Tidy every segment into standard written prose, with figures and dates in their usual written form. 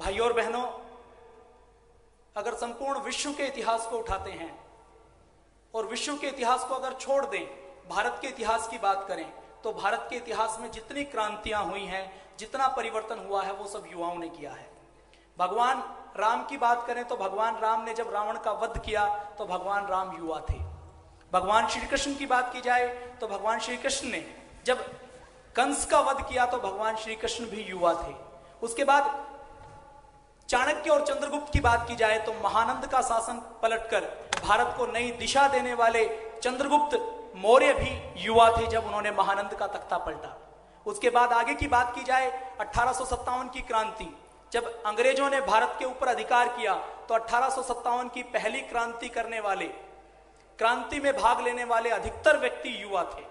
भाइयों और बहनों, अगर संपूर्ण विश्व के इतिहास को उठाते हैं और विश्व के इतिहास को अगर छोड़ दें, भारत के इतिहास की बात करें, तो भारत के इतिहास में जितनी क्रांतियां हुई हैं, जितना परिवर्तन हुआ है, वो सब युवाओं ने किया है। भगवान राम की बात करें तो भगवान राम ने जब रावण का वध किया तो भगवान राम युवा थे। भगवान श्री कृष्ण की बात की जाए तो भगवान श्री कृष्ण ने जब कंस का वध किया तो भगवान श्री कृष्ण भी युवा थे। उसके बाद चाणक्य और चंद्रगुप्त की बात की जाए तो महानंद का शासन पलटकर भारत को नई दिशा देने वाले चंद्रगुप्त मौर्य भी युवा थे जब उन्होंने महानंद का तख्ता पलटा। उसके बाद आगे की बात की जाए 1857 की क्रांति, जब अंग्रेजों ने भारत के ऊपर अधिकार किया तो 1857 की पहली क्रांति करने वाले, क्रांति में भाग लेने वाले अधिकतर व्यक्ति युवा थे।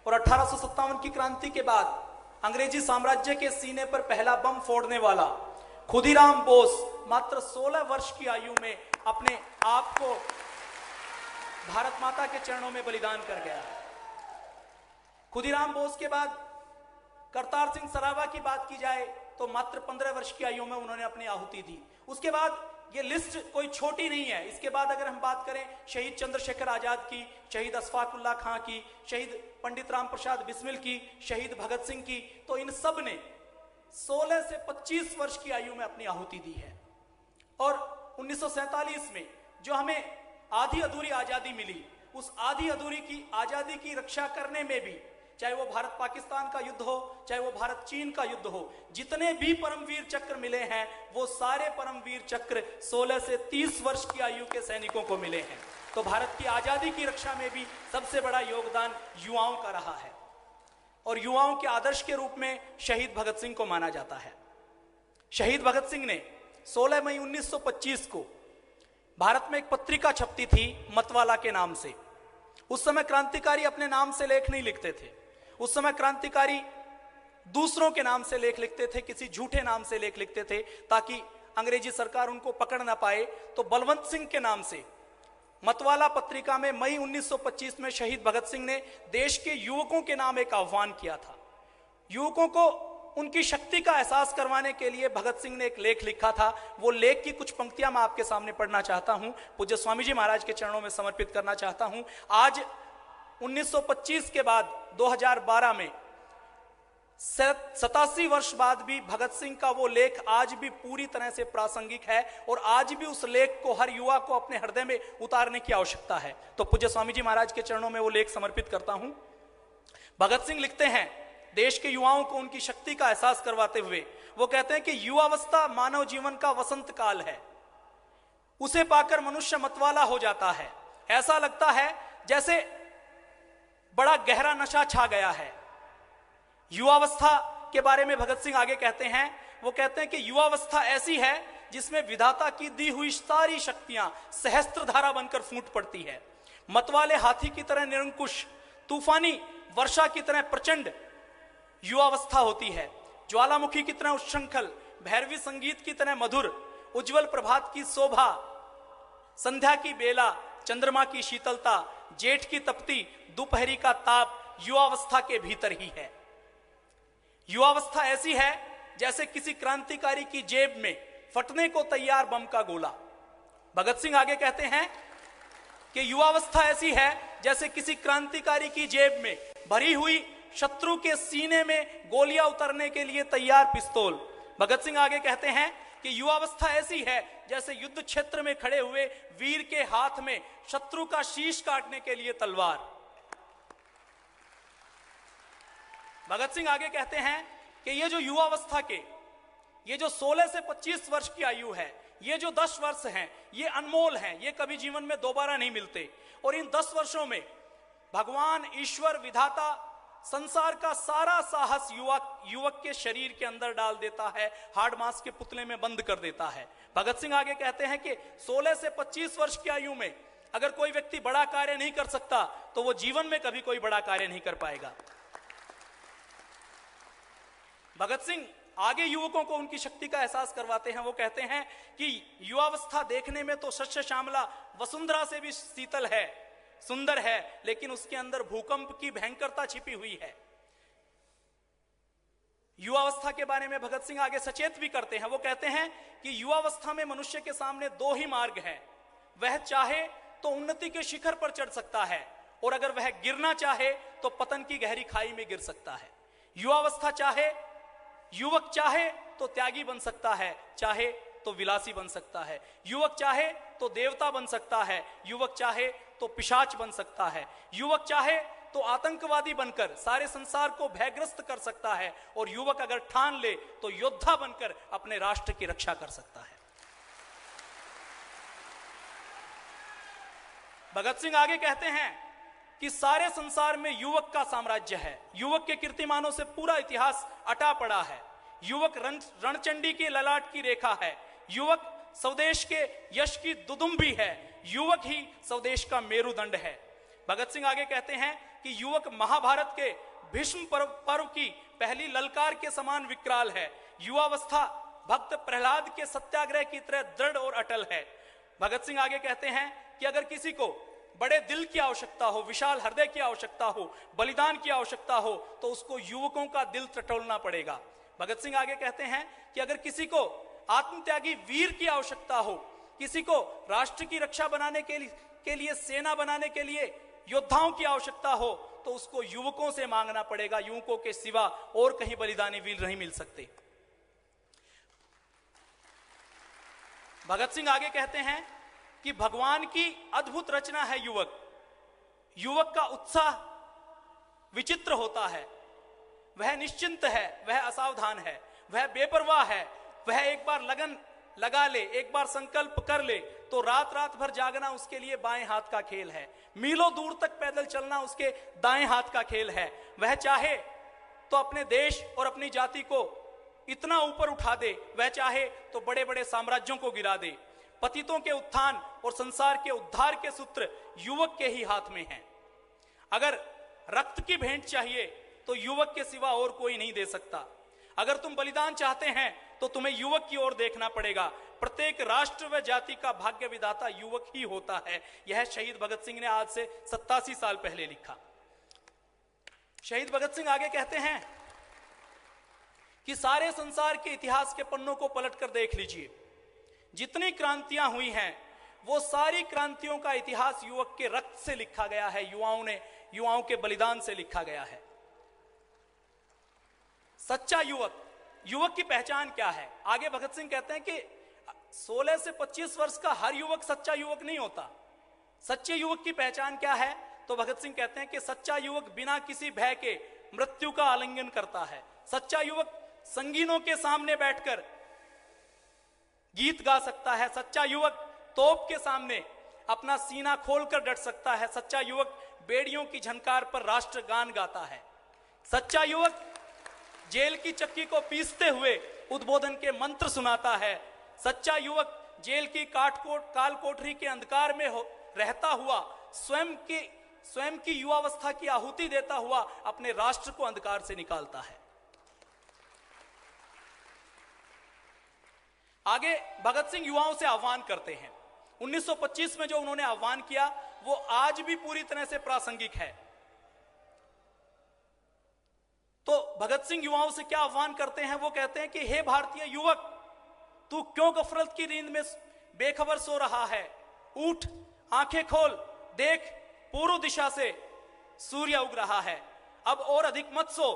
और 1857 की क्रांति के बाद अंग्रेजी साम्राज्य के सीने पर पहला बम फोड़ने वाला खुदीराम बोस मात्र 16 वर्ष की आयु में अपने आप को भारत माता के चरणों में बलिदान कर गया। खुदीराम बोस के बाद करतार सिंह सराभा की बात की जाए तो मात्र 15 वर्ष की आयु में उन्होंने अपनी आहुति दी। उसके बाद ये लिस्ट कोई छोटी नहीं है। इसके बाद अगर हम बात करें शहीद चंद्रशेखर आजाद की, शहीद अशफाक उल्लाह खां की, शहीद पंडित राम प्रसाद बिस्मिल की, शहीद भगत सिंह की, तो इन सब ने 16 से 25 वर्ष की आयु में अपनी आहुति दी है। और 1947 में जो हमें आधी अधूरी आजादी मिली, उस आधी अधूरी की आजादी की रक्षा करने में भी, चाहे वो भारत पाकिस्तान का युद्ध हो, चाहे वो भारत चीन का युद्ध हो, जितने भी परमवीर चक्र मिले हैं वो सारे परमवीर चक्र 16 से 30 वर्ष की आयु के सैनिकों को मिले हैं। तो भारत की आजादी की रक्षा में भी सबसे बड़ा योगदान युवाओं का रहा है और युवाओं के आदर्श के रूप में शहीद भगत सिंह को माना जाता है। शहीद भगत सिंह ने 16 मई 1925 को भारत में एक पत्रिका छपती थी मतवाला के नाम से। उस समय क्रांतिकारी अपने नाम से लेख नहीं लिखते थे। उस समय क्रांतिकारी दूसरों के नाम से लेख लिखते थे, किसी झूठे नाम से लेख लिखते थे ताकि अंग्रेजी सरकार उनको पकड़ ना पाए। तो बलवंत सिंह के नाम से मतवाला पत्रिका में मई 1925 में शहीद भगत सिंह ने देश के युवकों के नाम एक आह्वान किया था। युवकों को उनकी शक्ति का एहसास करवाने के लिए भगत सिंह ने एक लेख लिखा था। वो लेख की कुछ पंक्तियां मैं आपके सामने पढ़ना चाहता हूं, पूज्य स्वामी जी महाराज के चरणों में समर्पित करना चाहता हूं। आज 1925 के बाद 2012 में 87 वर्ष बाद भी भगत सिंह का वो लेख आज भी पूरी तरह से प्रासंगिक है और आज भी उस लेख को हर युवा को अपने हृदय में उतारने की आवश्यकता है। तो पूज्य स्वामी जी महाराज के चरणों में वो लेख समर्पित करता हूं। भगत सिंह लिखते हैं देश के युवाओं को उनकी शक्ति का एहसास करवाते हुए, वो कहते हैं कि युवावस्था मानव जीवन का वसंत काल है। उसे पाकर मनुष्य मतवाला हो जाता है। ऐसा लगता है जैसे बड़ा गहरा नशा छा गया है। युवावस्था के बारे में भगत सिंह आगे कहते हैं, वो कहते हैं कि युवावस्था ऐसी है जिसमें विधाता की दी हुई सारी शक्तियां सहस्त्रधारा बनकर फूट पड़ती है। मतवाले हाथी की तरह निरंकुश, तूफानी वर्षा की तरह प्रचंड युवावस्था होती है। ज्वालामुखी की तरह उच्छृंखल, भैरवी संगीत की तरह मधुर, उज्जवल प्रभात की शोभा, संध्या की बेला, चंद्रमा की शीतलता, जेठ की तपती, दोपहरी का ताप युवावस्था के भीतर ही है। युवावस्था ऐसी है जैसे किसी क्रांतिकारी की जेब में फटने को तैयार बम का गोला। भगत सिंह आगे कहते हैं कि युवावस्था ऐसी है जैसे किसी क्रांतिकारी की जेब में भरी हुई शत्रु के सीने में गोलियां उतरने के लिए तैयार पिस्तौल। भगत सिंह आगे कहते हैं कि युवावस्था ऐसी है जैसे युद्ध क्षेत्र में खड़े हुए वीर के हाथ में शत्रु का शीश काटने के लिए तलवार। भगत सिंह आगे कहते हैं कि ये जो युवावस्था के, ये जो 16 से 25 वर्ष की आयु है, ये जो 10 वर्ष हैं, ये अनमोल हैं, ये कभी जीवन में दोबारा नहीं मिलते। और इन 10 वर्षों में भगवान, ईश्वर, विधाता संसार का सारा साहस युवक के शरीर के अंदर डाल देता है, हाड़ मांस के पुतले में बंद कर देता है। भगत सिंह आगे कहते हैं कि 16 से 25 वर्ष की आयु में अगर कोई व्यक्ति बड़ा कार्य नहीं कर सकता तो वो जीवन में कभी कोई बड़ा कार्य नहीं कर पाएगा। भगत सिंह आगे युवकों को उनकी शक्ति का एहसास करवाते हैं। वो कहते हैं कि युवावस्था देखने में तो शस्य श्यामला वसुंधरा से भी शीतल है, सुंदर है, लेकिन उसके अंदर भूकंप की भयंकरता छिपी हुई है। युवावस्था के बारे में भगत सिंह आगे सचेत भी करते हैं। वो कहते हैं कि युवावस्था में मनुष्य के सामने दो ही मार्ग हैं, वह चाहे तो उन्नति के शिखर पर चढ़ सकता है और अगर वह गिरना चाहे तो पतन की गहरी खाई में गिर सकता है। युवावस्था चाहे, युवक चाहे तो त्यागी बन सकता है, चाहे तो विलासी बन सकता है। युवक चाहे तो देवता बन सकता है, युवक चाहे तो पिशाच बन सकता है। युवक चाहे तो आतंकवादी बनकर सारे संसार को भयग्रस्त कर सकता है और युवक अगर ठान ले तो योद्धा बनकर अपने राष्ट्र की रक्षा कर सकता है। भगत सिंह आगे कहते हैं कि सारे संसार में युवक का साम्राज्य है, युवक के कीर्तिमानों से पूरा इतिहास अटा पड़ा है। युवक रणचंडी के ललाट की रेखा है, युवक स्वदेश के यश की दुदुम्बी है, युवक ही स्वदेश का मेरुदंड है। भगत सिंह आगे कहते हैं कि युवक महाभारत के भीष्म पर्व की पहली ललकार के समान विकराल है। युवावस्था भक्त प्रहलाद के सत्याग्रह की तरह दृढ़ और अटल है। भगत सिंह आगे कहते हैं कि अगर किसी को बड़े दिल की आवश्यकता हो, विशाल हृदय की आवश्यकता हो, बलिदान की आवश्यकता हो तो उसको युवकों का दिल टटोलना पड़ेगा। भगत सिंह आगे कहते हैं कि अगर किसी को आत्मत्यागी वीर की आवश्यकता हो, किसी को राष्ट्र की रक्षा बनाने के लिए सेना बनाने के लिए योद्धाओं की आवश्यकता हो तो उसको युवकों से मांगना पड़ेगा। युवकों के सिवा और कहीं बलिदानी वीर नहीं मिल सकते। भगत सिंह आगे कहते हैं कि भगवान की अद्भुत रचना है युवक। युवक का उत्साह विचित्र होता है, वह निश्चिंत है, वह असावधान है, वह बेपरवाह है, वह एक बार लगन लगा ले, एक बार संकल्प कर ले तो रात रात भर जागना उसके लिए बाएं हाथ का खेल है, मीलों दूर तक पैदल चलना उसके दाएं हाथ का खेल है। वह चाहे तो अपने देश और अपनी जाति को इतना ऊपर उठा दे, वह चाहे तो बड़े बड़े साम्राज्यों को गिरा दे। पतितों के उत्थान और संसार के उद्धार के सूत्र युवक के ही हाथ में हैं। अगर रक्त की भेंट चाहिए तो युवक के सिवा और कोई नहीं दे सकता। अगर तुम बलिदान चाहते हैं तो तुम्हें युवक की ओर देखना पड़ेगा। प्रत्येक राष्ट्र व जाति का भाग्य विधाता युवक ही होता है। यह शहीद भगत सिंह ने आज से 87 साल पहले लिखा। शहीद भगत सिंह आगे कहते हैं कि सारे संसार के इतिहास के पन्नों को पलटकर देख लीजिए, जितनी क्रांतियां हुई हैं वो सारी क्रांतियों का इतिहास युवक के रक्त से लिखा गया है, युवाओं के बलिदान से लिखा गया है। सच्चा युवक, युवक की पहचान क्या है? आगे भगत सिंह कहते हैं कि 16 से 25 वर्ष का हर युवक सच्चा युवक नहीं होता। सच्चे युवक की पहचान क्या है? तो भगत सिंह कहते हैं कि सच्चा युवक बिना किसी भय के मृत्यु का आलिंगन करता है। सच्चा युवक संगीनों के सामने बैठकर गीत गा सकता है। सच्चा युवक तोप के सामने अपना सीना खोलकर डट सकता है। सच्चा युवक बेड़ियों की झनकार पर राष्ट्रगान गाता है। सच्चा युवक जेल की चक्की को पीसते हुए उद्बोधन के मंत्र सुनाता है। सच्चा युवक जेल की काल कोठरी के अंधकार में रहता हुआ स्वयं की युवावस्था की आहुति देता हुआ अपने राष्ट्र को अंधकार से निकालता है। आगे भगत सिंह युवाओं से आह्वान करते हैं। 1925 में जो उन्होंने आह्वान किया वो आज भी पूरी तरह से प्रासंगिक है। तो भगत सिंह युवाओं से क्या आह्वान करते हैं? वो कहते हैं कि हे भारतीय युवक, तू क्यों गफलत की नींद में बेखबर सो रहा है? उठ, आंखें खोल, देख, पूर्व दिशा से सूर्य उग रहा है। अब और अधिक मत सो।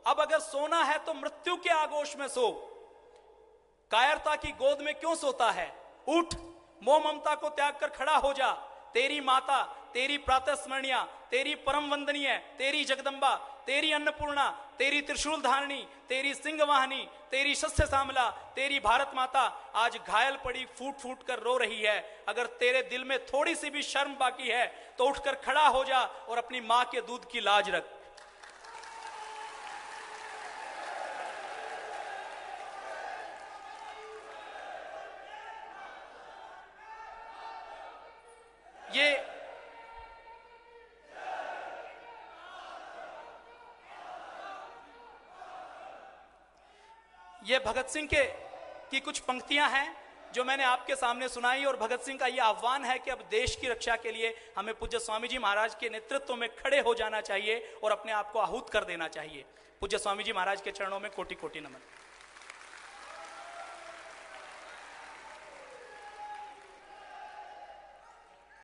अब अगर सोना है तो मृत्यु के आगोश में सो। कायरता की गोद में क्यों सोता है? उठ, मोह ममता को त्याग कर खड़ा हो जा। तेरी माता, तेरी प्रातः स्मरणीय, तेरी परम वंदनीय, तेरी जगदम्बा, तेरी अन्नपूर्णा, तेरी त्रिशूल धारणी, तेरी सिंह वाहनी, तेरी शस्य श्यामला, तेरी भारत माता आज घायल पड़ी फूट फूट कर रो रही है। अगर तेरे दिल में थोड़ी सी भी शर्म बाकी है तो उठकर खड़ा हो जा और अपनी मां के दूध की लाज रख। ये भगत सिंह की कुछ पंक्तियां हैं जो मैंने आपके सामने सुनाई, और भगत सिंह का यह आह्वान है कि अब देश की रक्षा के लिए हमें पूज्य स्वामी जी महाराज के नेतृत्व में खड़े हो जाना चाहिए और अपने आप को आहूत कर देना चाहिए। पूज्य स्वामी जी महाराज के चरणों में कोटि कोटि नमन।